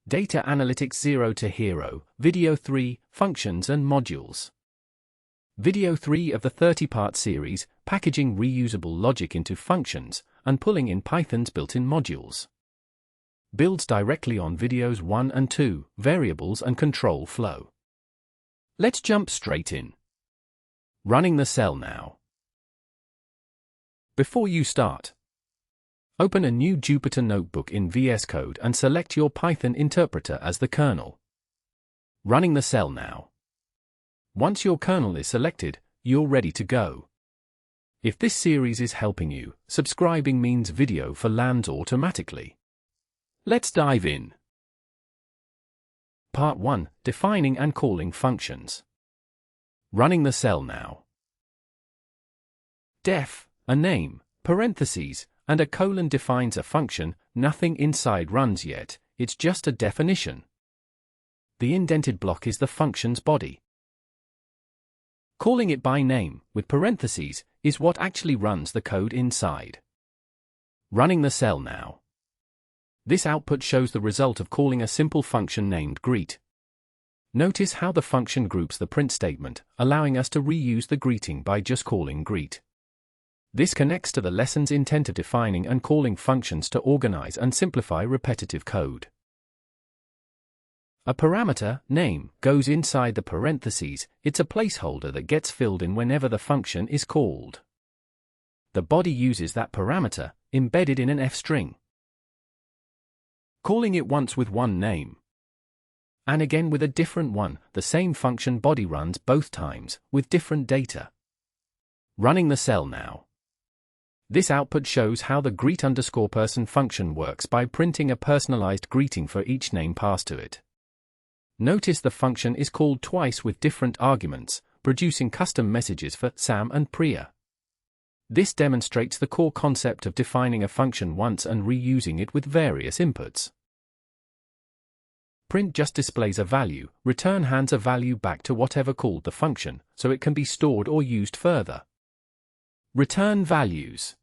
Data Analytics 0 to Hero, Video 3, Functions and Modules. Video 3 of the 30-part series, Packaging Reusable Logic into Functions and Pulling in Python's Built-in Modules. Builds directly on Videos 1 and 2, Variables and Control Flow. Let's jump straight in. Running the cell now. Before you start, open a new Jupyter notebook in VS Code and select your Python interpreter as the kernel. Running the cell now. Once your kernel is selected, you're ready to go. If this series is helping you, subscribing means video for lands automatically. Let's dive in. Part 1. Defining and calling functions. Running the cell now. Def, a name, parentheses, and a colon defines a function. Nothing inside runs yet, it's just a definition. The indented block is the function's body. Calling it by name, with parentheses, is what actually runs the code inside. Running the cell now. This output shows the result of calling a simple function named greet. Notice how the function groups the print statement, allowing us to reuse the greeting by just calling greet. This connects to the lesson's intent of defining and calling functions to organize and simplify repetitive code. A parameter, name, goes inside the parentheses. It's a placeholder that gets filled in whenever the function is called. The body uses that parameter, embedded in an F string. Calling it once with one name, and again with a different one, the same function body runs both times, with different data. Running the cell now. This output shows how the greet_person function works by printing a personalized greeting for each name passed to it. Notice the function is called twice with different arguments, producing custom messages for Sam and Priya. This demonstrates the core concept of defining a function once and reusing it with various inputs. Print just displays a value, return hands a value back to whatever called the function, so it can be stored or used further. Return values.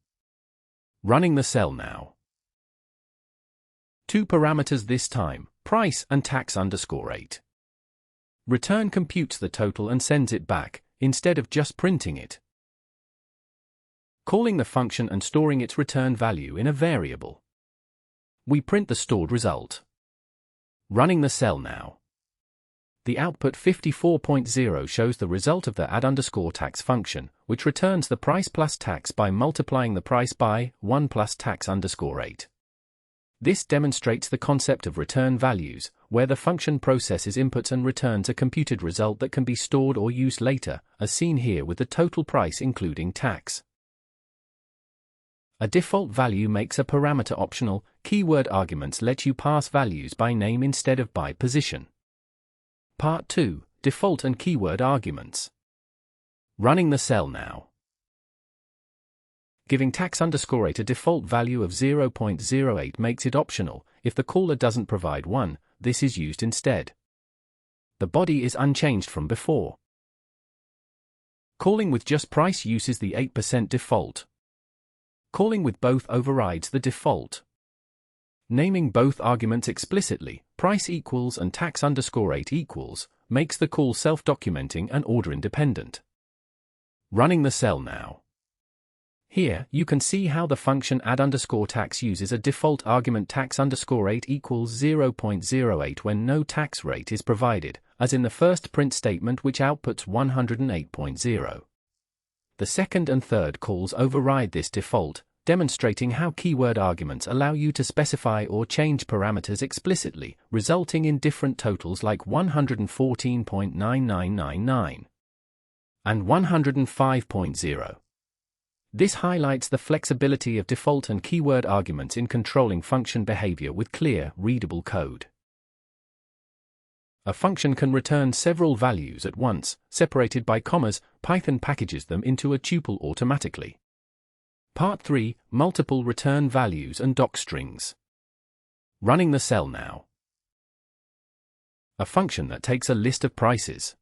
Running the cell now. Two parameters this time, price and tax_8. Return computes the total and sends it back, instead of just printing it. Calling the function and storing its return value in a variable. We print the stored result. Running the cell now. The output 54.0 shows the result of the add_tax function, which returns the price plus tax by multiplying the price by 1 plus tax_8. This demonstrates the concept of return values, where the function processes inputs and returns a computed result that can be stored or used later, as seen here with the total price including tax. A default value makes a parameter optional. Keyword arguments let you pass values by name instead of by position. Part 2. Default and keyword arguments. Running the cell now. Giving tax_8 a default value of 0.08 makes it optional. If the caller doesn't provide one, this is used instead. The body is unchanged from before. Calling with just price uses the 8% default. Calling with both overrides the default. Naming both arguments explicitly, price equals and tax_8 equals, makes the call self-documenting and order-independent. Running the cell now. Here, you can see how the function add_tax uses a default argument tax_8 equals 0.08 when no tax rate is provided, as in the first print statement which outputs 108.0. The second and third calls override this default, demonstrating how keyword arguments allow you to specify or change parameters explicitly, resulting in different totals like 114.9999 and 105.0. This highlights the flexibility of default and keyword arguments in controlling function behavior with clear, readable code. A function can return several values at once, separated by commas. Python packages them into a tuple automatically. Part 3. Multiple return values and docstrings. Running the cell now. A function that takes a list of prices.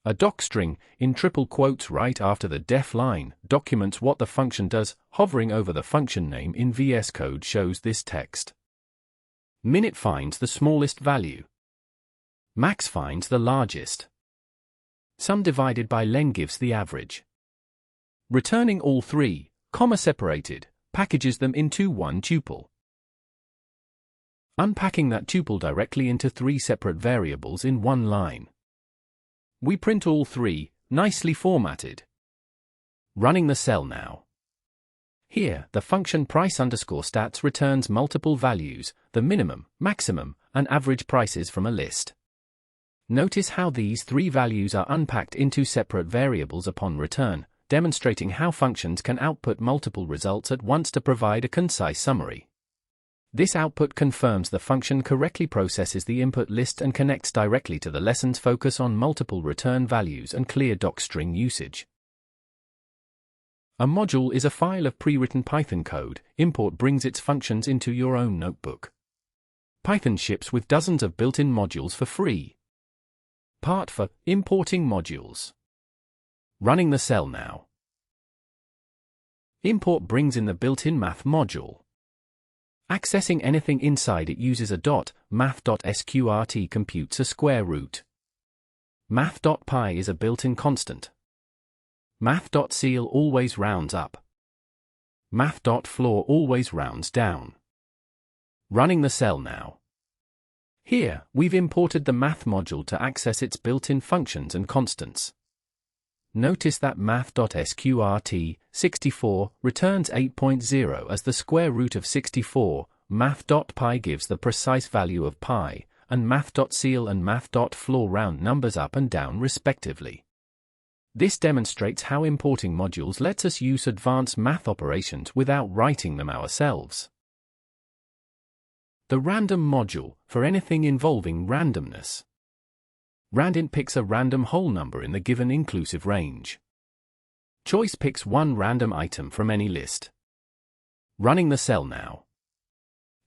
A docstring, in triple quotes right after the def line, documents what the function does. Hovering over the function name in VS Code shows this text. Minute finds the smallest value. Max finds the largest. Sum divided by len gives the average. Returning all three, comma separated, packages them into one tuple. Unpacking that tuple directly into three separate variables in one line. We print all three, nicely formatted. Running the cell now. Here, the function price_stats returns multiple values, the minimum, maximum, and average prices from a list. Notice how these three values are unpacked into separate variables upon return, demonstrating how functions can output multiple results at once to provide a concise summary. This output confirms the function correctly processes the input list and connects directly to the lesson's focus on multiple return values and clear docstring usage. A module is a file of pre-written Python code. Import brings its functions into your own notebook. Python ships with dozens of built-in modules for free. Part for importing modules. Running the cell now. Import brings in the built-in math module. Accessing anything inside it uses a math.sqrt computes a square root. Math.py is a built-in constant. Math.ceil always rounds up. Math.floor always rounds down. Running the cell now. Here, we've imported the math module to access its built-in functions and constants. Notice that math.sqrt 64 returns 8.0 as the square root of 64, math.py gives the precise value of pi, and math.ceil and math.floor round numbers up and down respectively. This demonstrates how importing modules lets us use advanced math operations without writing them ourselves. The random module, for anything involving randomness. Randint picks a random whole number in the given inclusive range. Choice picks one random item from any list. Running the cell now.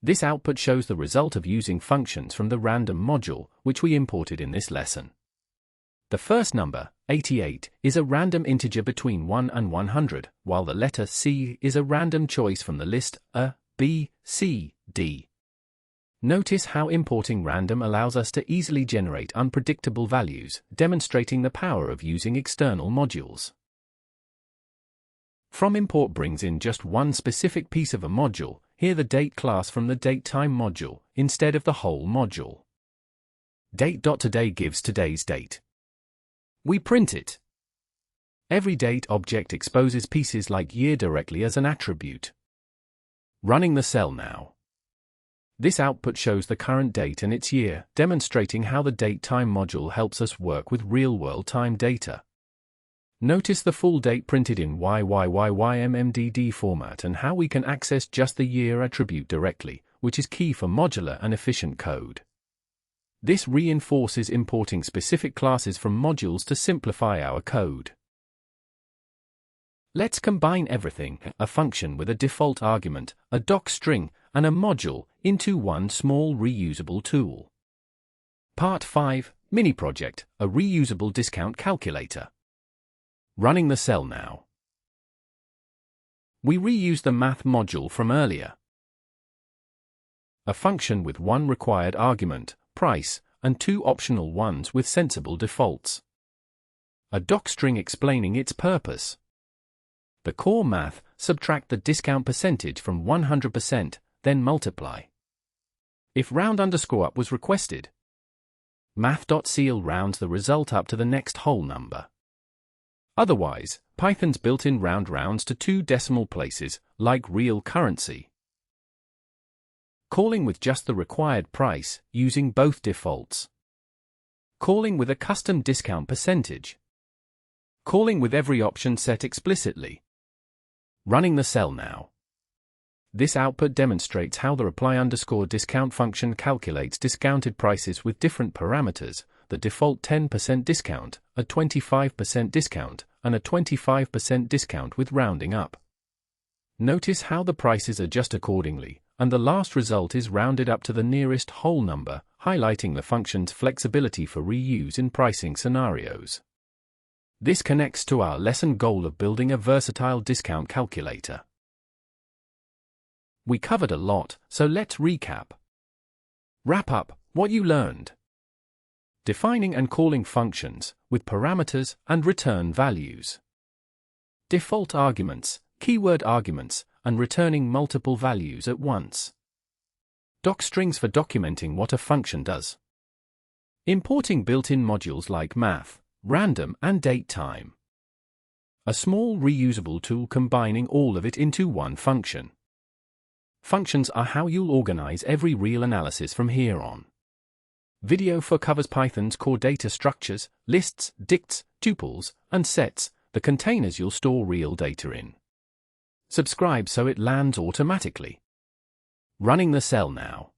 This output shows the result of using functions from the random module, which we imported in this lesson. The first number, 88, is a random integer between 1 and 100, while the letter C is a random choice from the list A, B, C, D. Notice how importing random allows us to easily generate unpredictable values, demonstrating the power of using external modules. From import brings in just one specific piece of a module, here the date class from the datetime module, instead of the whole module. Date.today gives today's date. We print it. Every date object exposes pieces like year directly as an attribute. Running the cell now. This output shows the current date and its year, demonstrating how the datetime module helps us work with real-world time data. Notice the full date printed in YYYYMMDD format and how we can access just the year attribute directly, which is key for modular and efficient code. This reinforces importing specific classes from modules to simplify our code. Let's combine everything, a function with a default argument, a docstring, and a module, into one small reusable tool. Part 5, Mini Project, a reusable discount calculator. Running the cell now. We reuse the math module from earlier. A function with one required argument, price, and two optional ones with sensible defaults. A docstring explaining its purpose. The core math, subtract the discount percentage from 100%, then multiply. If round_up was requested, math.ceil rounds the result up to the next whole number. Otherwise, Python's built-in round rounds to two decimal places, like real currency. Calling with just the required price, using both defaults. Calling with a custom discount percentage. Calling with every option set explicitly. Running the cell now. This output demonstrates how the reply_discount function calculates discounted prices with different parameters, the default 10% discount, a 25% discount, and a 25% discount with rounding up. Notice how the prices adjust accordingly, and the last result is rounded up to the nearest whole number, highlighting the function's flexibility for reuse in pricing scenarios. This connects to our lesson goal of building a versatile discount calculator. We covered a lot, so let's recap. Wrap up what you learned. Defining and calling functions with parameters and return values. Default arguments, keyword arguments, and returning multiple values at once. Docstrings for documenting what a function does. Importing built-in modules like math, random, and datetime. A small reusable tool combining all of it into one function. Functions are how you'll organize every real analysis from here on. Video 4 covers Python's core data structures, lists, dicts, tuples, and sets, the containers you'll store real data in. Subscribe so it lands automatically. Running the cell now.